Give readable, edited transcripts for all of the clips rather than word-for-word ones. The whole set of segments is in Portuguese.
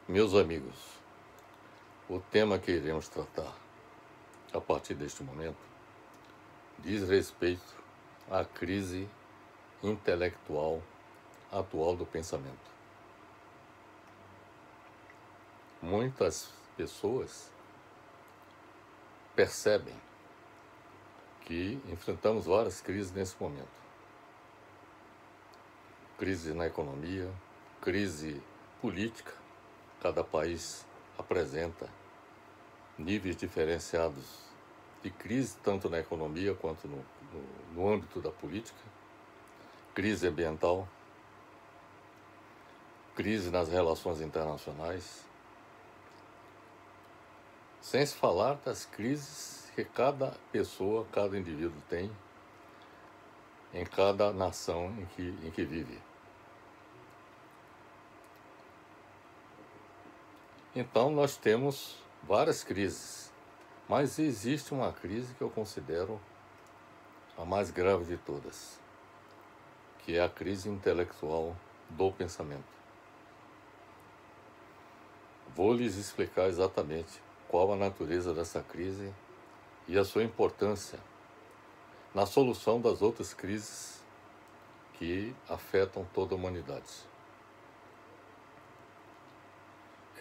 Meus amigos, o tema que iremos tratar a partir deste momento diz respeito à crise intelectual atual do pensamento. Muitas pessoas percebem que enfrentamos várias crises nesse momento. Crise na economia, crise política. Cada país apresenta níveis diferenciados de crise, tanto na economia quanto no âmbito da política. Crise ambiental, crise nas relações internacionais, sem se falar das crises que cada pessoa, cada indivíduo tem em cada nação em que vive. Então nós temos várias crises, mas existe uma crise que eu considero a mais grave de todas, que é a crise intelectual do pensamento. Vou lhes explicar exatamente qual a natureza dessa crise e a sua importância na solução das outras crises que afetam toda a humanidade.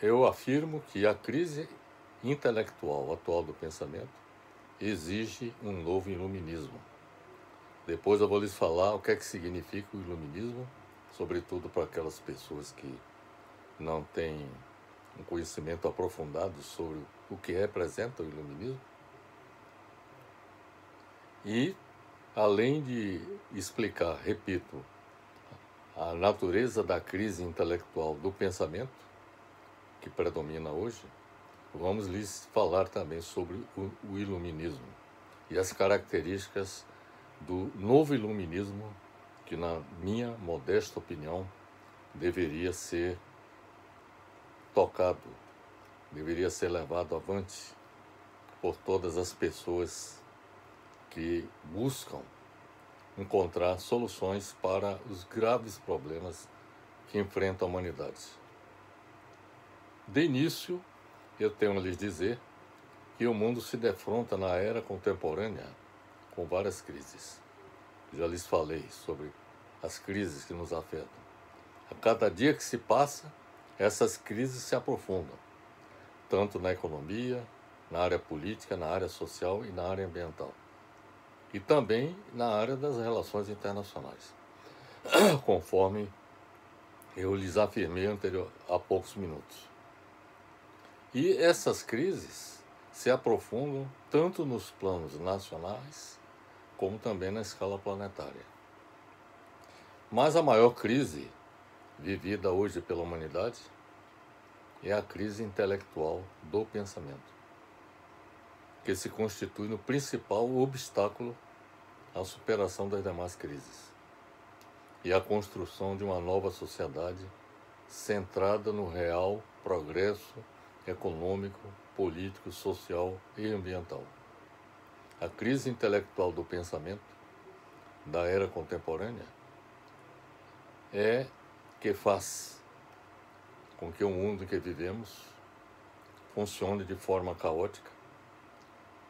Eu afirmo que a crise intelectual atual do pensamento exige um novo iluminismo. Depois eu vou lhes falar o que é que significa o iluminismo, sobretudo para aquelas pessoas que não têm um conhecimento aprofundado sobre o que representa o iluminismo. E, além de explicar, repito, a natureza da crise intelectual do pensamento, que predomina hoje, vamos lhes falar também sobre o iluminismo e as características do novo iluminismo, que, na minha modesta opinião, deveria ser tocado, deveria ser levado avante por todas as pessoas que buscam encontrar soluções para os graves problemas que enfrenta a humanidade. De início, eu tenho a lhes dizer que o mundo se defronta na era contemporânea com várias crises. Já lhes falei sobre as crises que nos afetam. A cada dia que se passa, essas crises se aprofundam, tanto na economia, na área política, na área social e na área ambiental. E também na área das relações internacionais, conforme eu lhes afirmei há poucos minutos. E essas crises se aprofundam tanto nos planos nacionais, como também na escala planetária. Mas a maior crise vivida hoje pela humanidade é a crise intelectual do pensamento, que se constitui no principal obstáculo à superação das demais crises e à construção de uma nova sociedade centrada no real progresso econômico, político, social e ambiental. A crise intelectual do pensamento da era contemporânea é que faz com que o mundo em que vivemos funcione de forma caótica,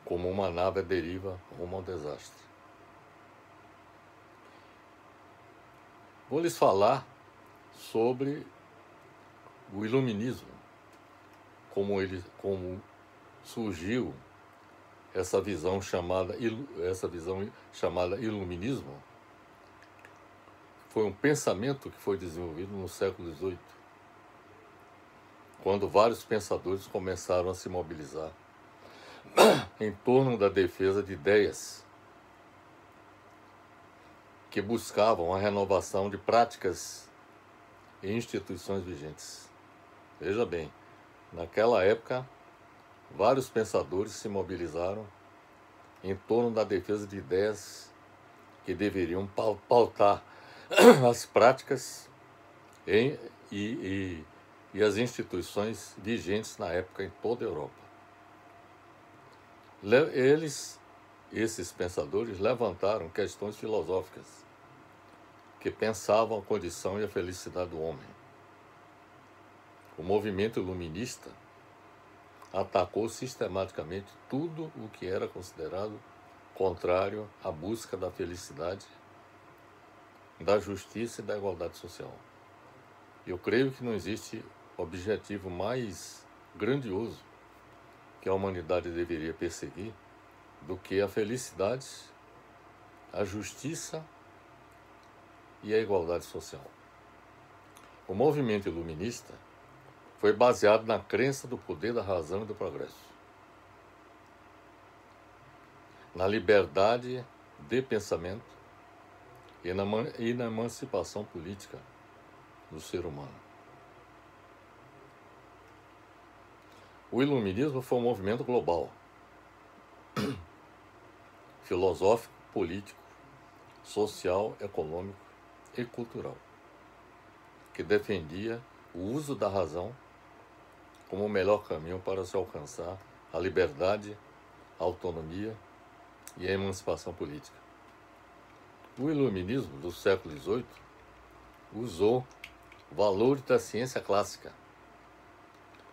como uma nave à deriva rumo ao desastre. Vou lhes falar sobre o iluminismo, como surgiu essa visão chamada iluminismo. Foi um pensamento que foi desenvolvido no século XVIII, quando vários pensadores começaram a se mobilizar em torno da defesa de ideias que buscavam a renovação de práticas e instituições vigentes. Veja bem, naquela época, vários pensadores se mobilizaram em torno da defesa de ideias que deveriam pautar as práticas e as instituições vigentes na época em toda a Europa. Esses pensadores levantaram questões filosóficas que pensavam a condição e a felicidade do homem. O movimento iluminista atacou sistematicamente tudo o que era considerado contrário à busca da felicidade, da justiça e da igualdade social. Eu creio que não existe objetivo mais grandioso que a humanidade deveria perseguir do que a felicidade, a justiça e a igualdade social. O movimento iluminista foi baseado na crença do poder da razão e do progresso, na liberdade de pensamento e na emancipação política do ser humano. O iluminismo foi um movimento global, filosófico, político, social, econômico e cultural, que defendia o uso da razão como o melhor caminho para se alcançar a liberdade, a autonomia e a emancipação política. O iluminismo do século XVIII usou valores da ciência clássica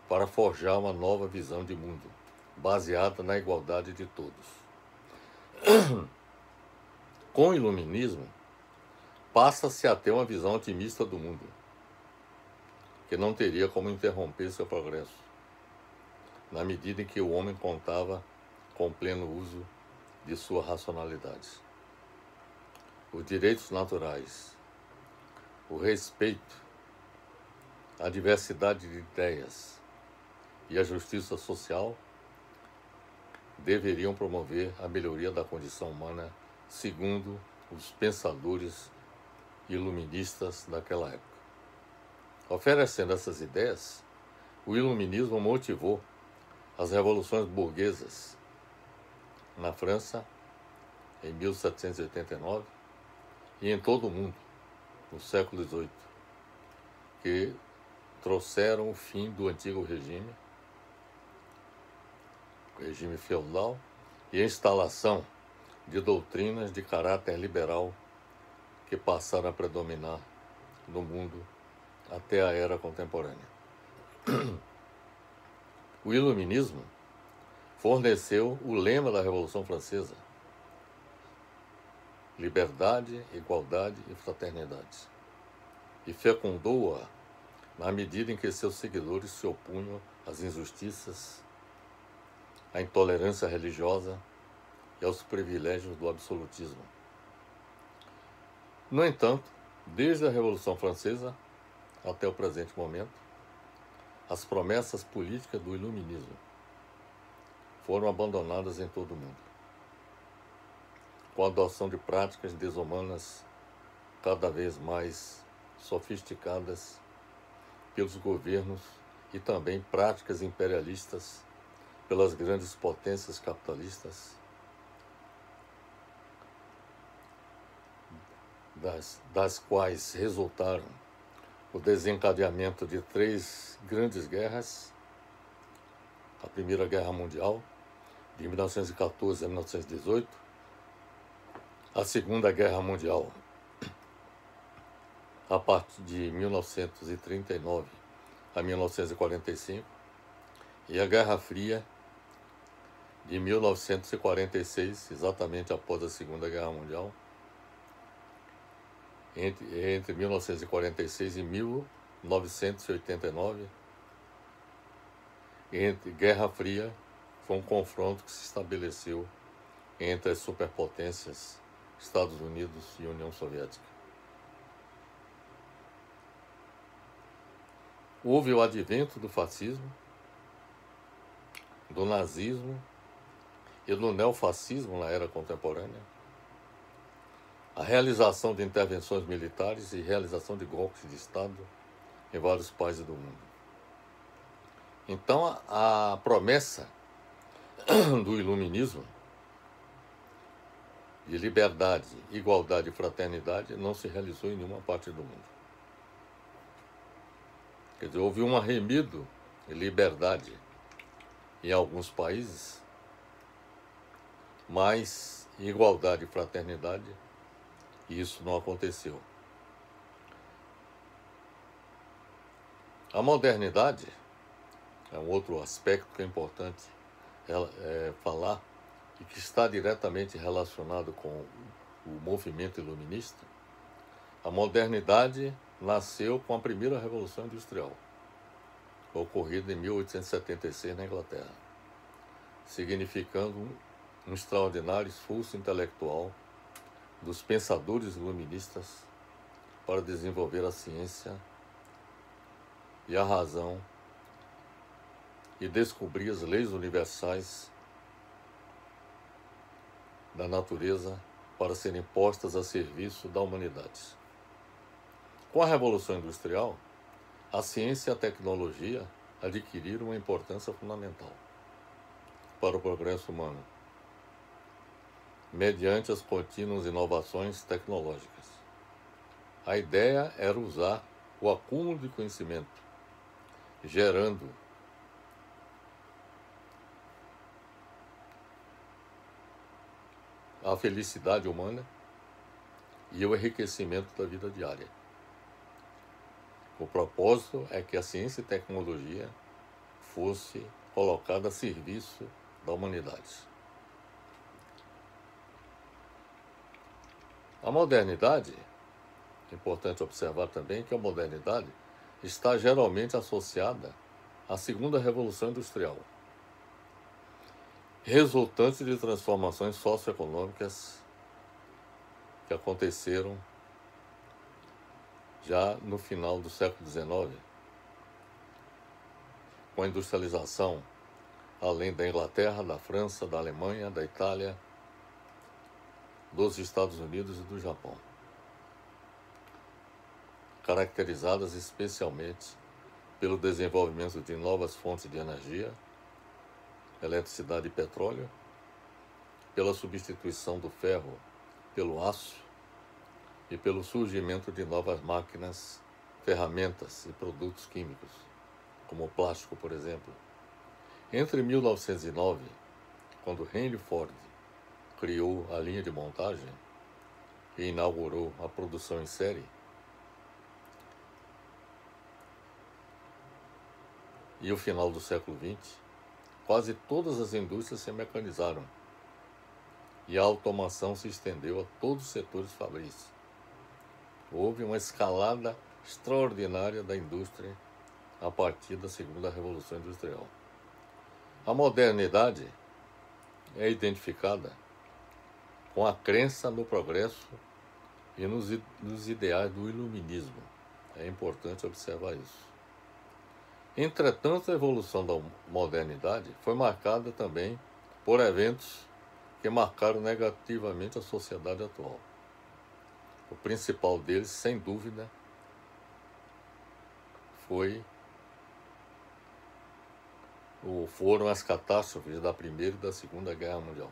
para forjar uma nova visão de mundo, baseada na igualdade de todos. Com o iluminismo, passa-se a ter uma visão otimista do mundo, que não teria como interromper seu progresso, na medida em que o homem contava com o pleno uso de sua racionalidade. Os direitos naturais, o respeito, a diversidade de ideias e a justiça social deveriam promover a melhoria da condição humana, segundo os pensadores iluministas daquela época. Oferecendo essas ideias, o iluminismo motivou as revoluções burguesas na França, em 1789, e em todo o mundo, no século XVIII, que trouxeram o fim do antigo regime feudal, e a instalação de doutrinas de caráter liberal que passaram a predominar no mundo até a era contemporânea. O iluminismo forneceu o lema da Revolução Francesa: liberdade, igualdade e fraternidade, e fecundou-a na medida em que seus seguidores se opunham às injustiças, à intolerância religiosa e aos privilégios do absolutismo. No entanto, desde a Revolução Francesa até o presente momento, as promessas políticas do iluminismo foram abandonadas em todo o mundo, com a adoção de práticas desumanas cada vez mais sofisticadas pelos governos e também práticas imperialistas pelas grandes potências capitalistas, das quais resultaram o desencadeamento de 3 grandes guerras: a Primeira Guerra Mundial, de 1914 a 1918, a Segunda Guerra Mundial, a partir de 1939 a 1945, e a Guerra Fria, de 1946, exatamente após a Segunda Guerra Mundial, entre 1946 e 1989, entre Guerra Fria, foi um confronto que se estabeleceu entre as superpotências Estados Unidos e União Soviética. Houve o advento do fascismo, do nazismo e do neofascismo na era contemporânea, a realização de intervenções militares e realização de golpes de Estado em vários países do mundo. Então, a promessa do iluminismo de liberdade, igualdade e fraternidade não se realizou em nenhuma parte do mundo. Quer dizer, houve um arremedo de liberdade em alguns países, mas igualdade e fraternidade, isso não aconteceu. A modernidade é um outro aspecto que é importante falar e que está diretamente relacionado com o movimento iluminista. A modernidade nasceu com a primeira Revolução Industrial, ocorrida em 1876 na Inglaterra, significando um extraordinário esforço intelectual dos pensadores iluministas para desenvolver a ciência e a razão e descobrir as leis universais da natureza para serem postas a serviço da humanidade. Com a Revolução Industrial, a ciência e a tecnologia adquiriram uma importância fundamental para o progresso humano, mediante as contínuas inovações tecnológicas. A ideia era usar o acúmulo de conhecimento, gerando a felicidade humana e o enriquecimento da vida diária. O propósito é que a ciência e tecnologia fosse colocada a serviço da humanidade. A modernidade, é importante observar também que a modernidade está geralmente associada à segunda Revolução Industrial, resultante de transformações socioeconômicas que aconteceram já no final do século XIX, com a industrialização além da Inglaterra, da França, da Alemanha, da Itália, dos Estados Unidos e do Japão, caracterizadas especialmente pelo desenvolvimento de novas fontes de energia, eletricidade e petróleo, pela substituição do ferro pelo aço e pelo surgimento de novas máquinas, ferramentas e produtos químicos, como o plástico, por exemplo. Entre 1909, quando Henry Ford criou a linha de montagem e inaugurou a produção em série, e o final do século XX, quase todas as indústrias se mecanizaram e a automação se estendeu a todos os setores fabris. Houve uma escalada extraordinária da indústria a partir da segunda Revolução Industrial. A modernidade é identificada com a crença no progresso e nos ideais do iluminismo. É importante observar isso. Entretanto, a evolução da modernidade foi marcada também por eventos que marcaram negativamente a sociedade atual. O principal deles, sem dúvida, foram as catástrofes da Primeira e da Segunda Guerra Mundial.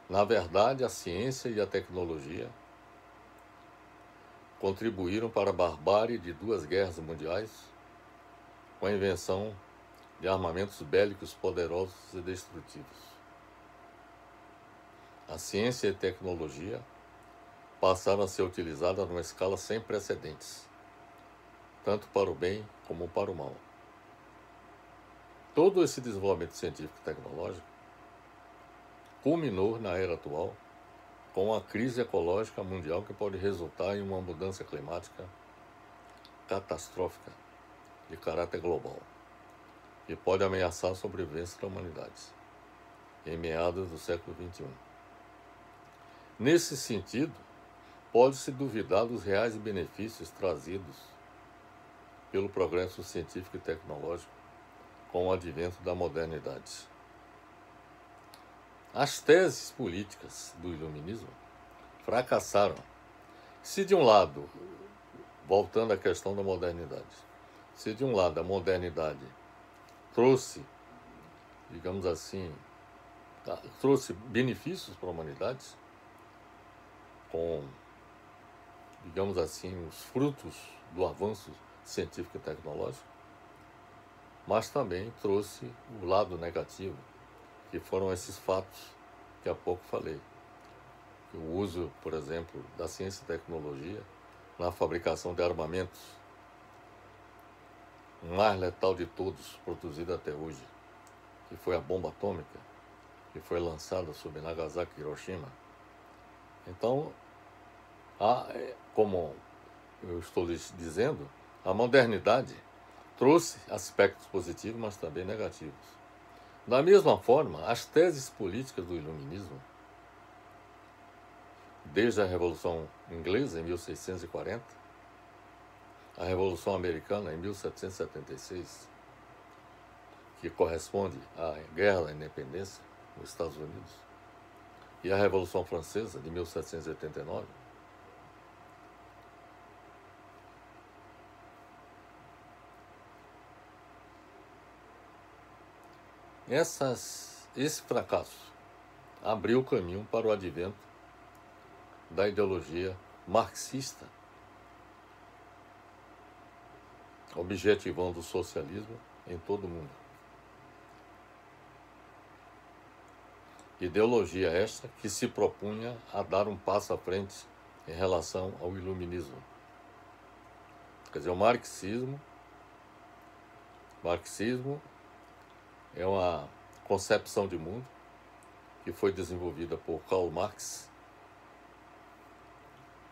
Na verdade, a ciência e a tecnologia contribuíram para a barbárie de duas guerras mundiais com a invenção de armamentos bélicos poderosos e destrutivos. A ciência e a tecnologia passaram a ser utilizadas numa escala sem precedentes, tanto para o bem como para o mal. Todo esse desenvolvimento científico e tecnológico culminou na era atual com a crise ecológica mundial que pode resultar em uma mudança climática catastrófica de caráter global e pode ameaçar a sobrevivência da humanidade em meados do século XXI. Nesse sentido, pode-se duvidar dos reais benefícios trazidos pelo progresso científico e tecnológico com o advento da modernidade. As teses políticas do iluminismo fracassaram. Se de um lado, voltando à questão da modernidade, se de um lado a modernidade trouxe, digamos assim, trouxe benefícios para a humanidade, com, digamos assim, os frutos do avanço científico e tecnológico, mas também trouxe o lado negativo, que foram esses fatos que há pouco falei. O uso, por exemplo, da ciência e tecnologia na fabricação de armamentos, o mais letal de todos produzido até hoje, que foi a bomba atômica, que foi lançada sobre Nagasaki e Hiroshima. Então, como eu estou lhes dizendo, a modernidade trouxe aspectos positivos, mas também negativos. Da mesma forma, as teses políticas do iluminismo, desde a Revolução Inglesa, em 1640, a Revolução Americana, em 1776, que corresponde à Guerra da Independência nos Estados Unidos, e a Revolução Francesa, de 1789, esse fracasso abriu o caminho para o advento da ideologia marxista, objetivando o socialismo em todo o mundo. Ideologia esta que se propunha a dar um passo à frente em relação ao iluminismo. Quer dizer, o marxismo é uma concepção de mundo que foi desenvolvida por Karl Marx,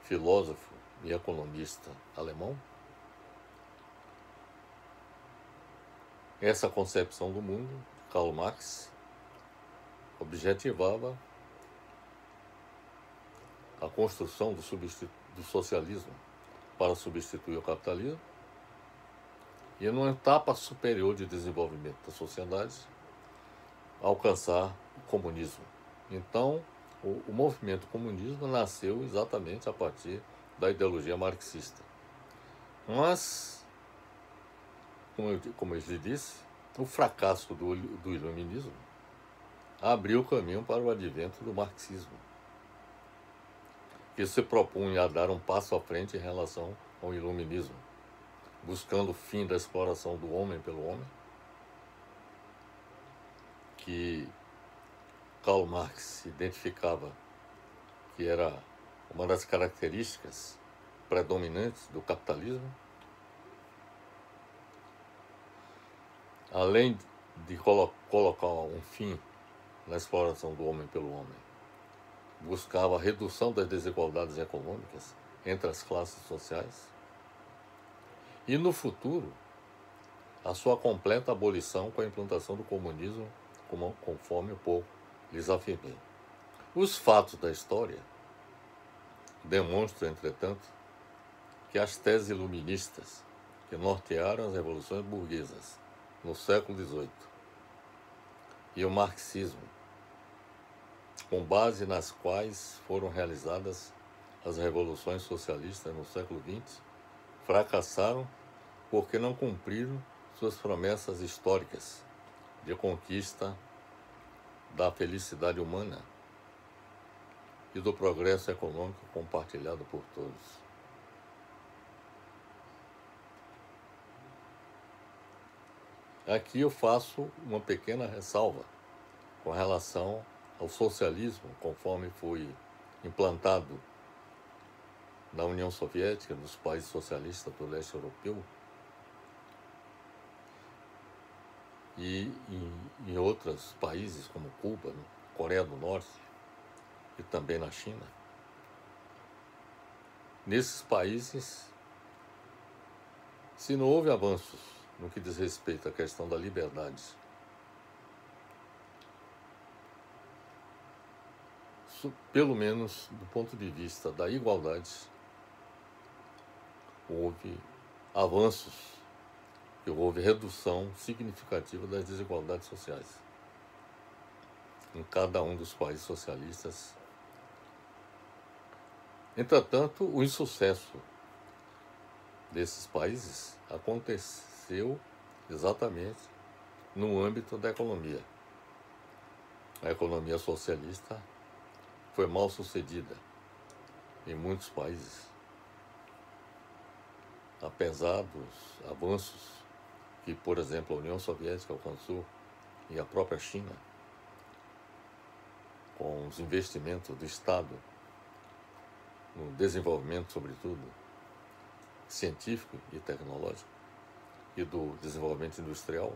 filósofo e economista alemão. Essa concepção do mundo, Karl Marx, objetivava a construção do socialismo para substituir o capitalismo e, numa etapa superior de desenvolvimento da sociedade, alcançar o comunismo. Então, o movimento comunismo nasceu exatamente a partir da ideologia marxista. Mas, como eu lhe disse, o fracasso do iluminismo abriu o caminho para o advento do marxismo, que se propunha a dar um passo à frente em relação ao iluminismo, buscando o fim da exploração do homem pelo homem, que Karl Marx identificava que era uma das características predominantes do capitalismo, além de colocar um fim na exploração do homem pelo homem, buscava a redução das desigualdades econômicas entre as classes sociais e, no futuro, a sua completa abolição com a implantação do comunismo, conforme um pouco lhes afirmei. Os fatos da história demonstram, entretanto, que as teses iluministas que nortearam as revoluções burguesas no século XVIII e o marxismo, com base nas quais foram realizadas as revoluções socialistas no século XX, fracassaram porque não cumpriram suas promessas históricas de conquista da felicidade humana e do progresso econômico compartilhado por todos. Aqui eu faço uma pequena ressalva com relação ao socialismo, conforme foi implantado na União Soviética, nos países socialistas do leste europeu e em outros países como Cuba, Coreia do Norte e também na China. Nesses países, se não houve avanços no que diz respeito à questão da liberdade, pelo menos do ponto de vista da igualdade, houve avanços e houve redução significativa das desigualdades sociais em cada um dos países socialistas. Entretanto, o insucesso desses países aconteceu exatamente no âmbito da economia. A economia socialista foi mal sucedida em muitos países, apesar dos avanços que, por exemplo, a União Soviética alcançou e a própria China, com os investimentos do Estado no desenvolvimento, sobretudo, científico e tecnológico e do desenvolvimento industrial,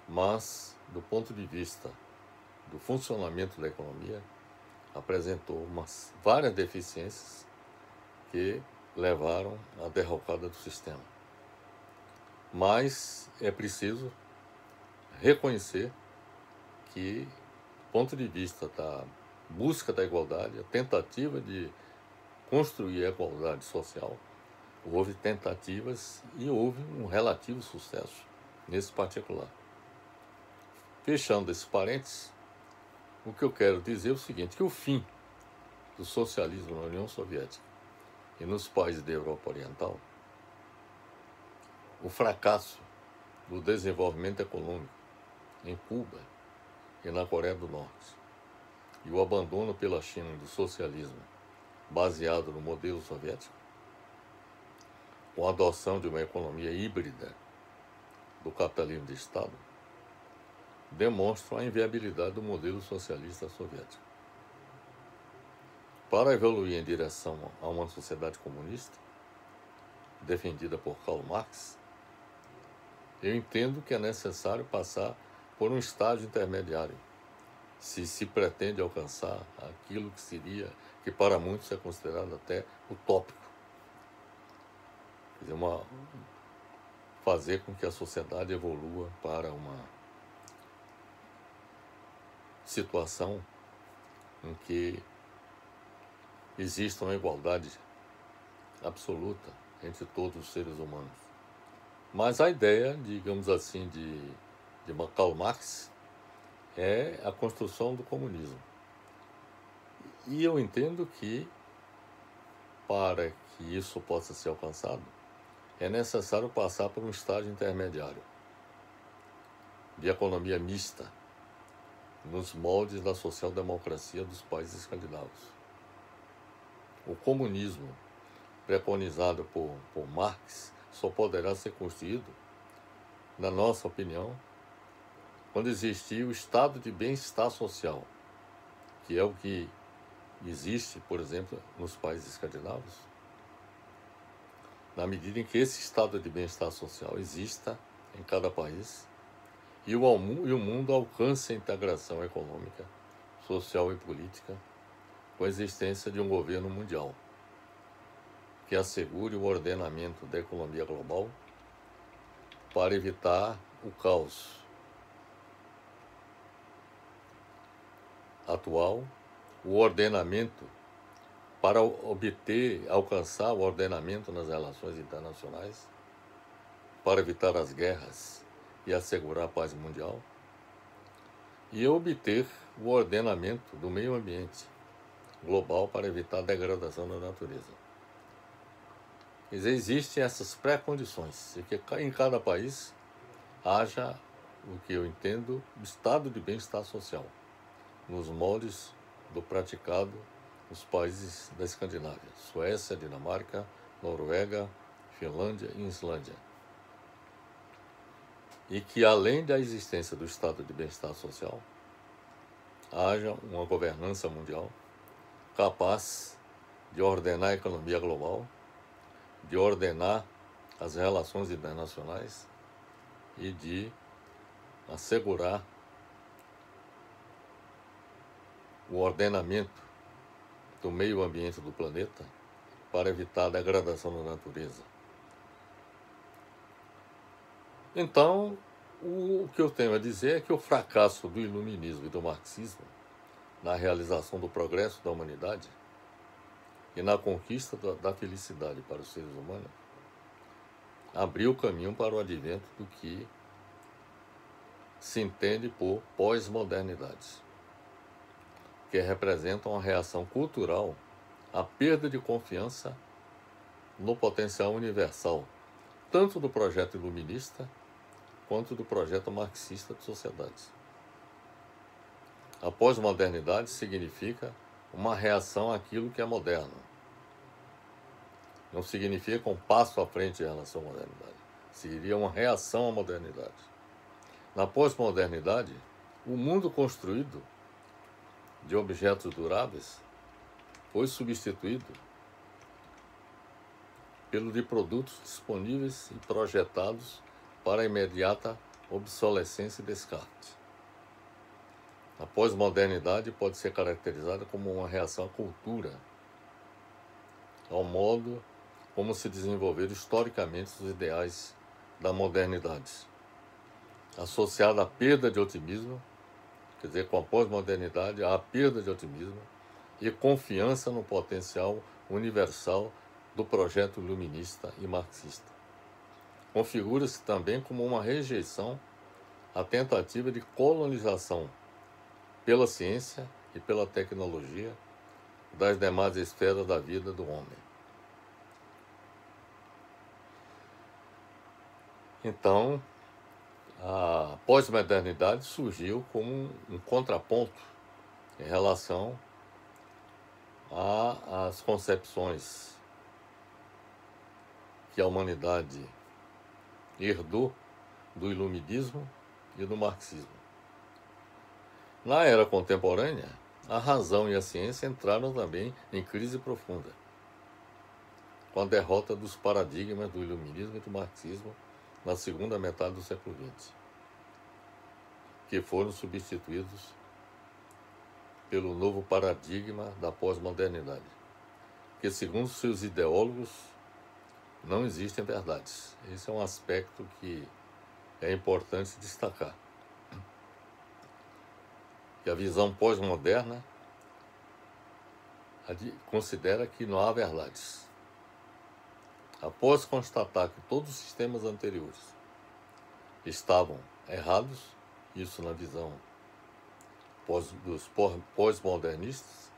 mas, do ponto de vista do funcionamento da economia, apresentou várias deficiências que levaram à derrocada do sistema. Mas é preciso reconhecer que, do ponto de vista da busca da igualdade, a tentativa de construir a igualdade social, houve tentativas e houve um relativo sucesso nesse particular. Fechando esse parênteses, o que eu quero dizer é o seguinte, que o fim do socialismo na União Soviética e nos países da Europa Oriental, o fracasso do desenvolvimento econômico em Cuba e na Coreia do Norte, e o abandono pela China do socialismo baseado no modelo soviético, com a adoção de uma economia híbrida do capitalismo de Estado, demonstram a inviabilidade do modelo socialista soviético. Para evoluir em direção a uma sociedade comunista, defendida por Karl Marx, eu entendo que é necessário passar por um estágio intermediário, se pretende alcançar aquilo que para muitos é considerado até utópico. Quer dizer, fazer com que a sociedade evolua para uma situação em que exista uma igualdade absoluta entre todos os seres humanos. Mas a ideia, digamos assim, de Karl Marx é a construção do comunismo. E eu entendo que, para que isso possa ser alcançado, é necessário passar por um estágio intermediário de economia mista, nos moldes da social-democracia dos países escandinavos. O comunismo preconizado por Marx só poderá ser construído, na nossa opinião, quando existir o estado de bem-estar social, que é o que existe, por exemplo, nos países escandinavos. Na medida em que esse estado de bem-estar social exista em cada país e o mundo alcance a integração econômica, social e política com a existência de um governo mundial que assegure o ordenamento da economia global para evitar o caos atual, o ordenamento para alcançar o ordenamento nas relações internacionais, para evitar as guerras e assegurar a paz mundial, e obter o ordenamento do meio ambiente global para evitar a degradação da natureza. Quer dizer, existem essas pré-condições, e que em cada país haja o que eu entendo, o estado de bem-estar social, nos moldes do praticado nos países da Escandinávia, Suécia, Dinamarca, Noruega, Finlândia e Islândia. E que, além da existência do estado de bem-estar social, haja uma governança mundial capaz de ordenar a economia global, de ordenar as relações internacionais e de assegurar o ordenamento do meio ambiente do planeta para evitar a degradação da natureza. Então, o que eu tenho a dizer é que o fracasso do iluminismo e do marxismo na realização do progresso da humanidade e na conquista da felicidade para os seres humanos abriu o caminho para o advento do que se entende por pós-modernidade, que representa uma reação cultural à perda de confiança no potencial universal, tanto do projeto iluminista quanto do projeto marxista de sociedades. A pós-modernidade significa uma reação àquilo que é moderno. Não significa um passo à frente em relação à modernidade. Seria uma reação à modernidade. Na pós-modernidade, o mundo construído de objetos duráveis foi substituído pelo de produtos disponíveis e projetados para imediata obsolescência e descarte. A pós-modernidade pode ser caracterizada como uma reação à cultura, ao modo como se desenvolveram historicamente os ideais da modernidade, associada à perda de otimismo, quer dizer, com a pós-modernidade, há a perda de otimismo e confiança no potencial universal do projeto iluminista e marxista. Configura-se também como uma rejeição à tentativa de colonização pela ciência e pela tecnologia das demais esferas da vida do homem. Então, a pós-modernidade surgiu como um contraponto em relação às concepções que a humanidade herdou do iluminismo e do marxismo. Na era contemporânea, a razão e a ciência entraram também em crise profunda, com a derrota dos paradigmas do iluminismo e do marxismo na segunda metade do século XX, que foram substituídos pelo novo paradigma da pós-modernidade, que, segundo seus ideólogos, não existem verdades. Esse é um aspecto que é importante destacar. Que a visão pós-moderna considera que não há verdades. Após constatar que todos os sistemas anteriores estavam errados, isso na visão dos pós-modernistas,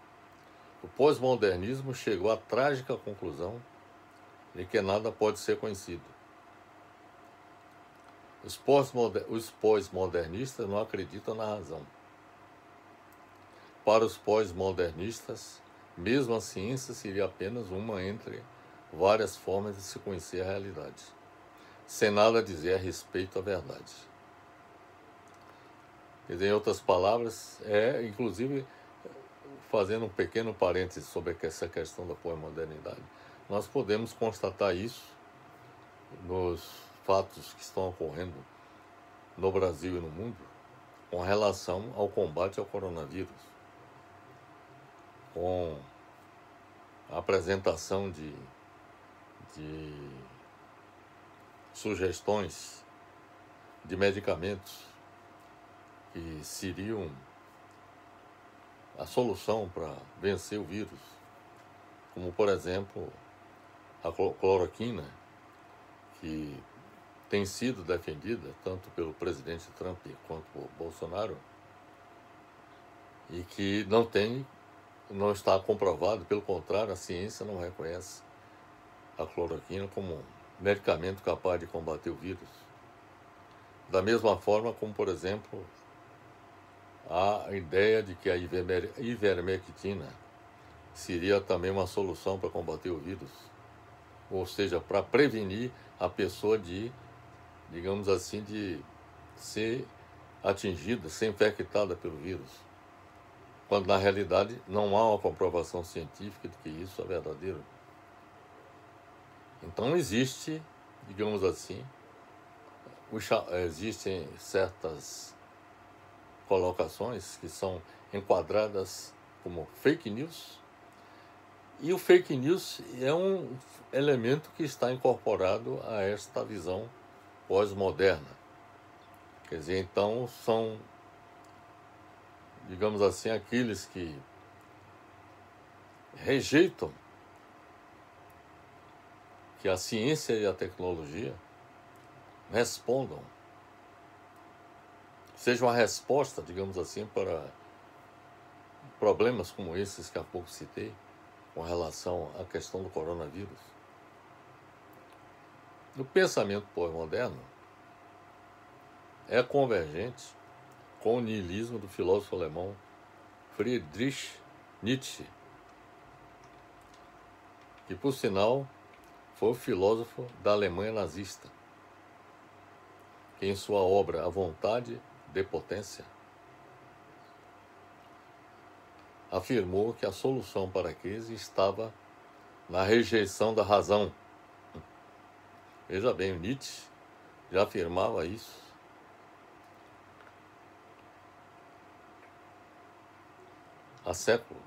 o pós-modernismo chegou à trágica conclusão de que nada pode ser conhecido. Os pós-modernistas não acreditam na razão. Para os pós-modernistas, mesmo a ciência seria apenas uma entre várias formas de se conhecer a realidade, sem nada a dizer a respeito à verdade. Quer dizer, em outras palavras, inclusive, fazendo um pequeno parêntese sobre essa questão da pós-modernidade, nós podemos constatar isso nos fatos que estão ocorrendo no Brasil e no mundo com relação ao combate ao coronavírus, com a apresentação de sugestões de medicamentos que seriam a solução para vencer o vírus, como, por exemplo, a cloroquina, que tem sido defendida tanto pelo presidente Trump quanto por Bolsonaro, e que não está comprovado, pelo contrário, a ciência não reconhece a cloroquina como um medicamento capaz de combater o vírus. Da mesma forma como, por exemplo, a ideia de que a ivermectina seria também uma solução para combater o vírus, ou seja, para prevenir a pessoa de, digamos assim, de ser atingida, ser infectada pelo vírus, quando na realidade não há uma comprovação científica de que isso é verdadeiro. Então existe, digamos assim, existem certas colocações que são enquadradas como fake news, e o fake news é um elemento que está incorporado a esta visão pós-moderna. Quer dizer, então são, digamos assim, aqueles que rejeitam que a ciência e a tecnologia respondam, seja uma resposta, digamos assim, para problemas como esses que há pouco citei, com relação à questão do coronavírus. O pensamento pós-moderno é convergente com o niilismo do filósofo alemão Friedrich Nietzsche, que, por sinal, foi o filósofo da Alemanha nazista, que em sua obra A Vontade de Potência afirmou que a solução para a crise estava na rejeição da razão Veja bem, o Nietzsche já afirmava isso.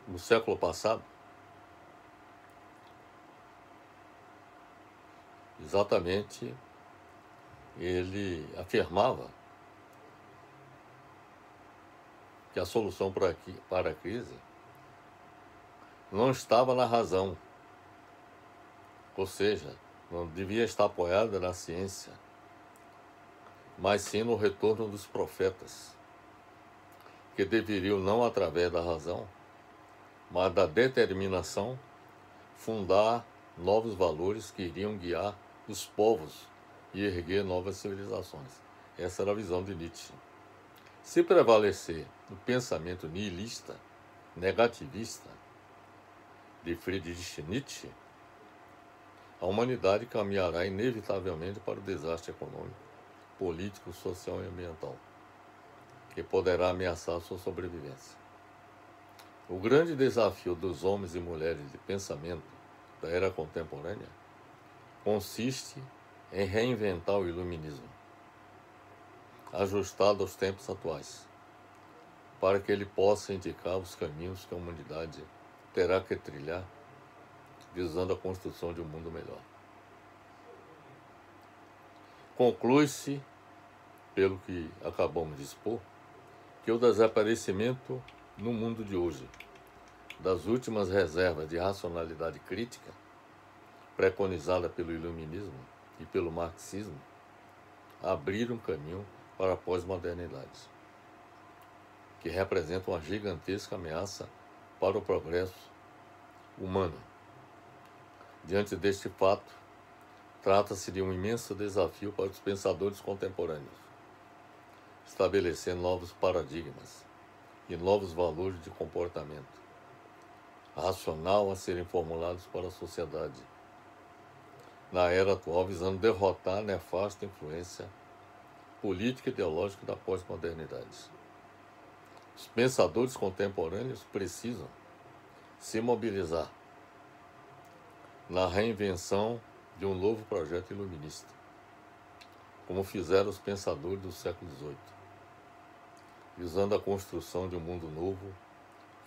No século passado, exatamente, ele afirmava que a solução para a crise não estava na razão, ou seja, não devia estar apoiada na ciência, mas sim no retorno dos profetas, que deveriam, não através da razão, mas da determinação, fundar novos valores que iriam guiar os povos e erguer novas civilizações. Essa era a visão de Nietzsche. Se prevalecer o pensamento nihilista, negativista, de Friedrich Nietzsche, a humanidade caminhará inevitavelmente para o desastre econômico, político, social e ambiental, que poderá ameaçar sua sobrevivência. O grande desafio dos homens e mulheres de pensamento da era contemporânea consiste em reinventar o iluminismo, ajustado aos tempos atuais, para que ele possa indicar os caminhos que a humanidade terá que trilhar, visando a construção de um mundo melhor. Conclui-se, pelo que acabamos de expor, que o desaparecimento no mundo de hoje das últimas reservas de racionalidade crítica, preconizada pelo iluminismo e pelo marxismo, abriram um caminho para a pós-modernidade, que representa uma gigantesca ameaça para o progresso humano. Diante deste fato, trata-se de um imenso desafio para os pensadores contemporâneos, estabelecer novos paradigmas e novos valores de comportamento racional a serem formulados para a sociedade na era atual, visando derrotar a nefasta influência política e ideológica da pós-modernidade. Os pensadores contemporâneos precisam se mobilizar na reinvenção de um novo projeto iluminista, como fizeram os pensadores do século XVIII, visando a construção de um mundo novo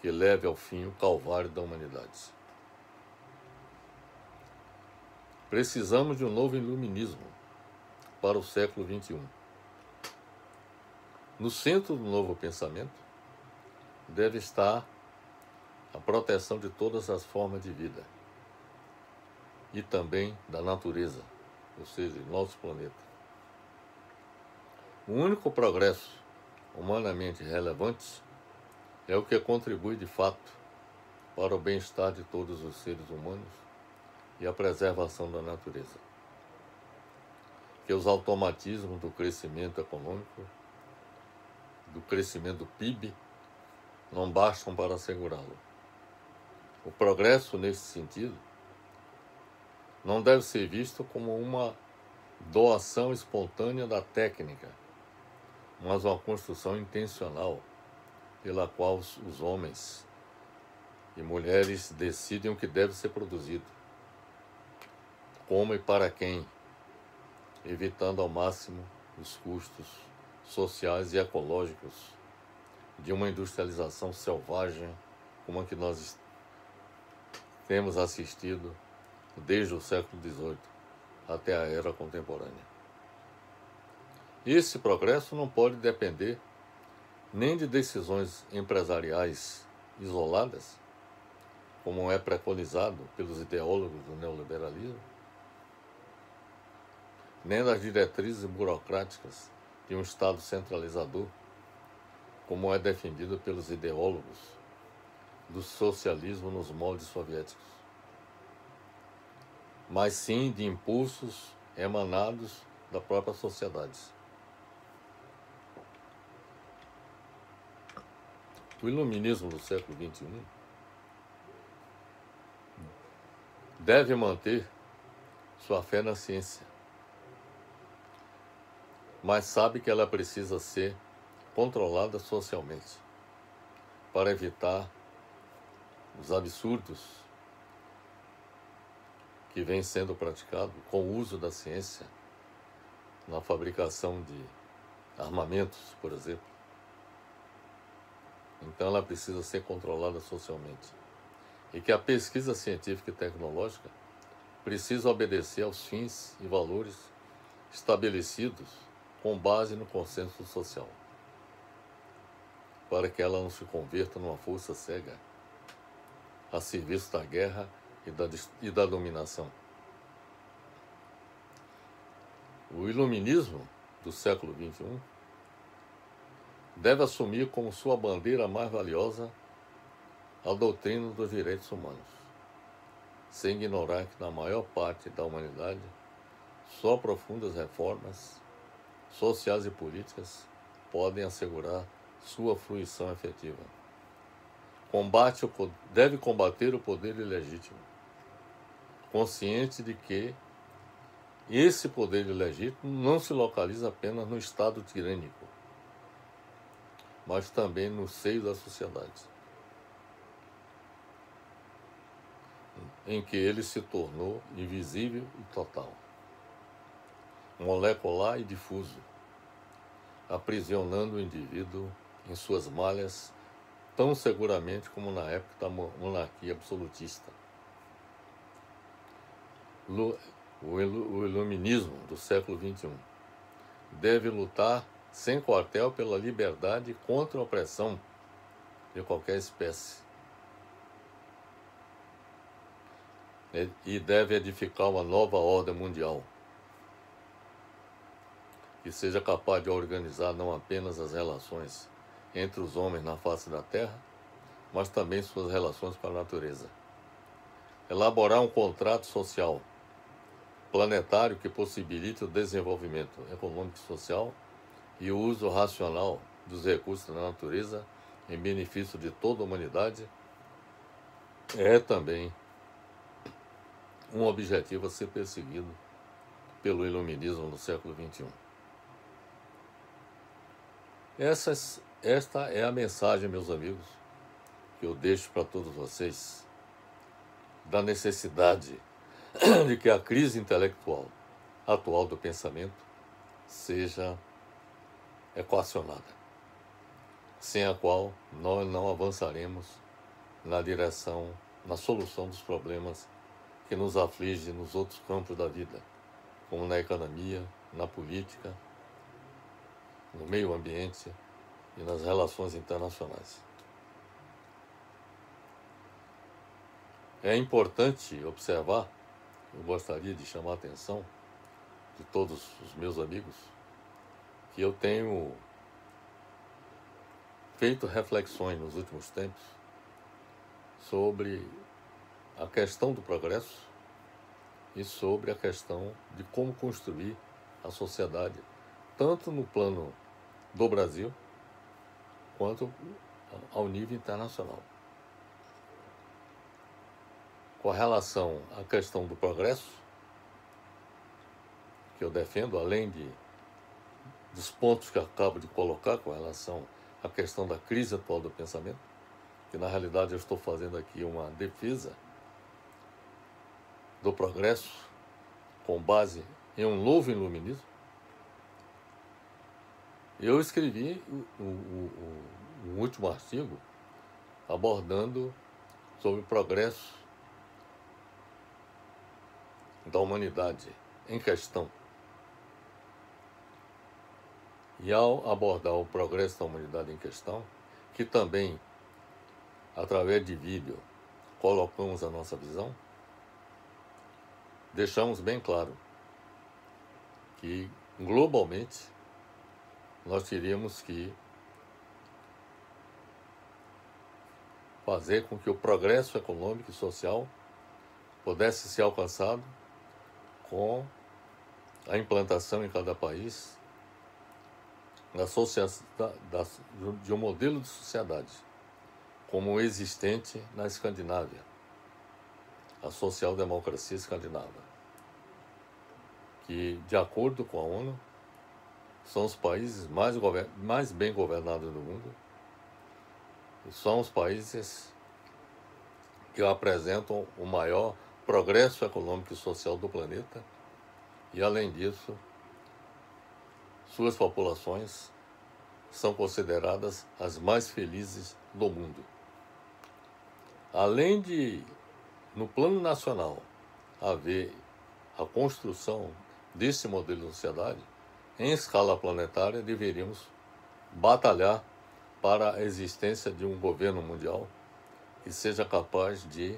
que leve ao fim o calvário da humanidade. Precisamos de um novo iluminismo para o século XXI. No centro do novo pensamento deve estar a proteção de todas as formas de vida e também da natureza, ou seja, do nosso planeta. O único progresso humanamente relevante é o que contribui de fato para o bem-estar de todos os seres humanos e a preservação da natureza. Que os automatismos do crescimento econômico, do crescimento do PIB, não bastam para assegurá-lo. O progresso, nesse sentido, não deve ser visto como uma doação espontânea da técnica, mas uma construção intencional pela qual os homens e mulheres decidem o que deve ser produzido, como e para quem, evitando ao máximo os custos sociais e ecológicos de uma industrialização selvagem como a que nós temos assistido desde o século XVIII até a era contemporânea. Esse progresso não pode depender nem de decisões empresariais isoladas, como é preconizado pelos ideólogos do neoliberalismo, nem das diretrizes burocráticas de um Estado centralizador, como é defendido pelos ideólogos do socialismo nos moldes soviéticos, mas sim de impulsos emanados da própria sociedade. O iluminismo do século XXI deve manter sua fé na ciência, mas sabe que ela precisa ser controlada socialmente para evitar os absurdos que vem sendo praticado com o uso da ciência na fabricação de armamentos, por exemplo. Então ela precisa ser controlada socialmente. E que a pesquisa científica e tecnológica precisa obedecer aos fins e valores estabelecidos com base no consenso social, para que ela não se converta numa força cega a serviço da guerra e da dominação. O iluminismo do século XXI deve assumir como sua bandeira mais valiosa a doutrina dos direitos humanos, sem ignorar que na maior parte da humanidade só profundas reformas sociais e políticas podem assegurar sua fruição efetiva. Deve combater o poder ilegítimo, consciente de que esse poder ilegítimo não se localiza apenas no Estado tirânico, mas também no seio da sociedade, em que ele se tornou invisível e total, molecular e difuso, aprisionando o indivíduo em suas malhas tão seguramente como na época da monarquia absolutista. O iluminismo do século XXI deve lutar sem quartel pela liberdade contra a opressão de qualquer espécie. E deve edificar uma nova ordem mundial que seja capaz de organizar não apenas as relações entre os homens na face da Terra, mas também suas relações com a natureza. Elaborar um contrato social planetário que possibilite o desenvolvimento econômico e social e o uso racional dos recursos da natureza em benefício de toda a humanidade é também um objetivo a ser perseguido pelo iluminismo no século XXI. Esta é a mensagem, meus amigos, que eu deixo para todos vocês, da necessidade de que a crise intelectual atual do pensamento seja equacionada, sem a qual nós não avançaremos na solução dos problemas que nos afligem nos outros campos da vida, como na economia, na política, no meio ambiente e nas relações internacionais. É importante observar, eu gostaria de chamar a atenção de todos os meus amigos, que eu tenho feito reflexões nos últimos tempos sobre a questão do progresso e sobre a questão de como construir a sociedade, tanto no plano do Brasil, quanto ao nível internacional. Com relação à questão do progresso, que eu defendo, além dos pontos que eu acabo de colocar com relação à questão da crise atual do pensamento, que na realidade eu estou fazendo aqui uma defesa do progresso com base em um novo iluminismo, eu escrevi um último artigo abordando sobre o progresso da humanidade em questão. E ao abordar o progresso da humanidade em questão, que também, através de vídeo, colocamos a nossa visão, deixamos bem claro que, globalmente, nós teríamos que fazer com que o progresso econômico e social pudesse ser alcançado com a implantação em cada país de um modelo de sociedade como o existente na Escandinávia, a social-democracia escandinava, que, de acordo com a ONU, são os países mais bem governados do mundo e são os países que apresentam o maior progresso econômico e social do planeta e, além disso, suas populações são consideradas as mais felizes do mundo. Além de, no plano nacional, haver a construção desse modelo de sociedade, em escala planetária deveríamos batalhar para a existência de um governo mundial que seja capaz de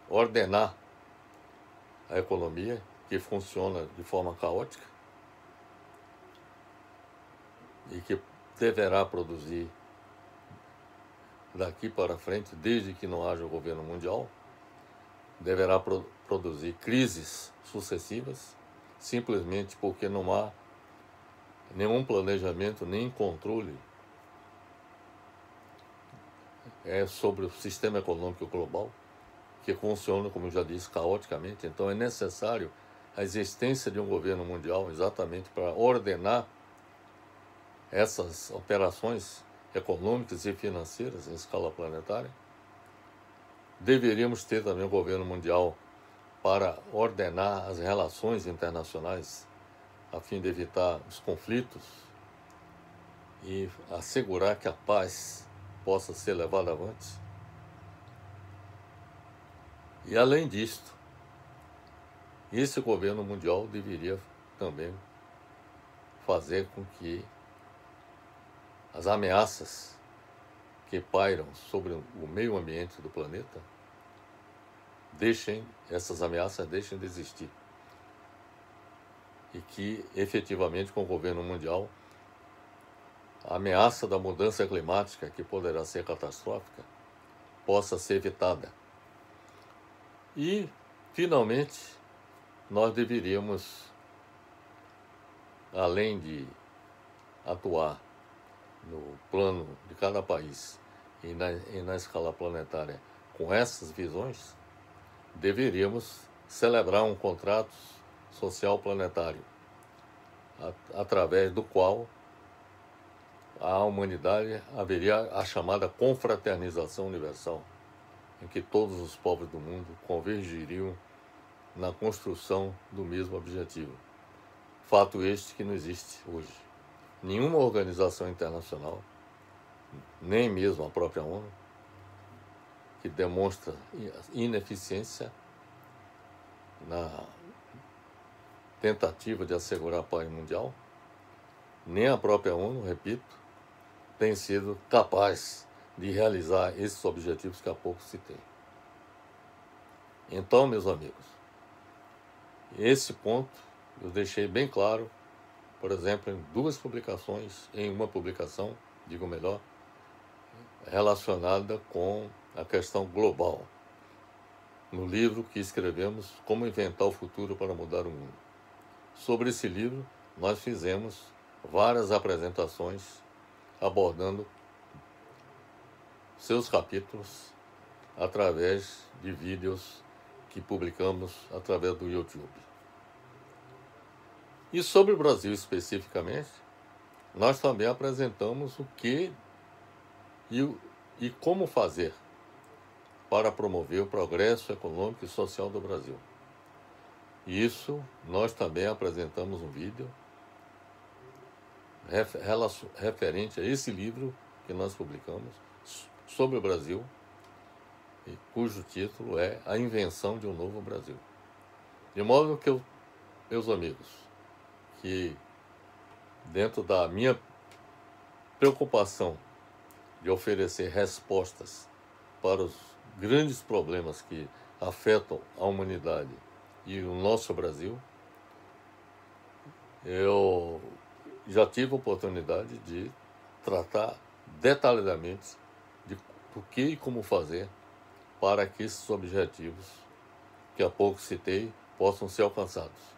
ordenar a economia que funciona de forma caótica e que deverá produzir daqui para frente, desde que não haja o governo mundial, deverá produzir crises sucessivas, simplesmente porque não há nenhum planejamento, nem controle sobre o sistema econômico global, que funciona, como já disse, caoticamente. Então é necessário a existência de um governo mundial exatamente para ordenar essas operações econômicas e financeiras em escala planetária. Deveríamos ter também um governo mundial para ordenar as relações internacionais, a fim de evitar os conflitos e assegurar que a paz possa ser levada avante. E, além disto, esse governo mundial deveria também fazer com que as ameaças que pairam sobre o meio ambiente do planeta essas ameaças deixem de existir. E que, efetivamente, com o governo mundial, a ameaça da mudança climática, que poderá ser catastrófica, possa ser evitada. E, finalmente, nós deveríamos, além de atuar no plano de cada país e na escala planetária com essas visões, deveríamos celebrar um contrato social planetário, através do qual a humanidade haveria a chamada confraternização universal, em que todos os povos do mundo convergiriam na construção do mesmo objetivo. Fato este que não existe hoje. Nenhuma organização internacional, nem mesmo a própria ONU, que demonstra ineficiência na tentativa de assegurar a paz mundial, nem a própria ONU, repito, tem sido capaz de realizar esses objetivos que há pouco citei. Então, meus amigos, esse ponto eu deixei bem claro, por exemplo, em duas publicações, em uma publicação, digo melhor, relacionada com a questão global, no livro que escrevemos, Como Inventar o Futuro para Mudar o Mundo. Sobre esse livro, nós fizemos várias apresentações abordando seus capítulos através de vídeos que publicamos através do YouTube. E sobre o Brasil especificamente, nós também apresentamos o que e como fazer para promover o progresso econômico e social do Brasil. E isso nós também apresentamos um vídeo referente a esse livro que nós publicamos sobre o Brasil, cujo título é A Invenção de um Novo Brasil. De modo que, meus amigos, que dentro da minha preocupação de oferecer respostas para os grandes problemas que afetam a humanidade e o nosso Brasil, eu já tive a oportunidade de tratar detalhadamente do que e como fazer para que esses objetivos que há pouco citei possam ser alcançados.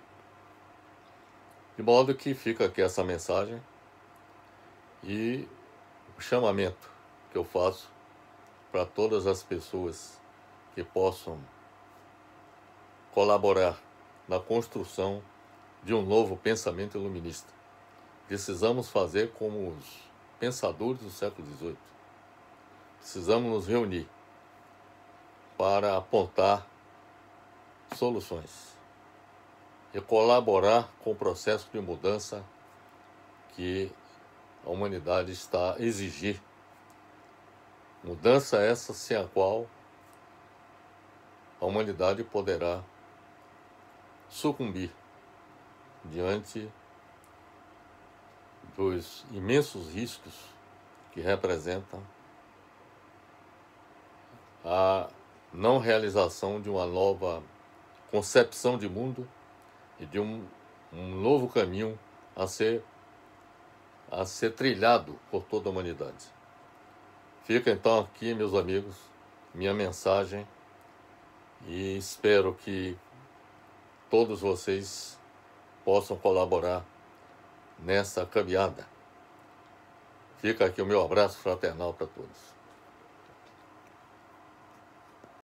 De modo que fica aqui essa mensagem e o chamamento que eu faço para todas as pessoas que possam colaborar na construção de um novo pensamento iluminista. Precisamos fazer como os pensadores do século XVIII. Precisamos nos reunir para apontar soluções e colaborar com o processo de mudança que a humanidade está a exigir. Mudança essa sem a qual a humanidade poderá sucumbir diante dos imensos riscos que representam a não realização de uma nova concepção de mundo e de um novo caminho a ser trilhado por toda a humanidade. Fica então aqui, meus amigos, minha mensagem, e espero que todos vocês possam colaborar nessa caminhada. Fica aqui o meu abraço fraternal para todos.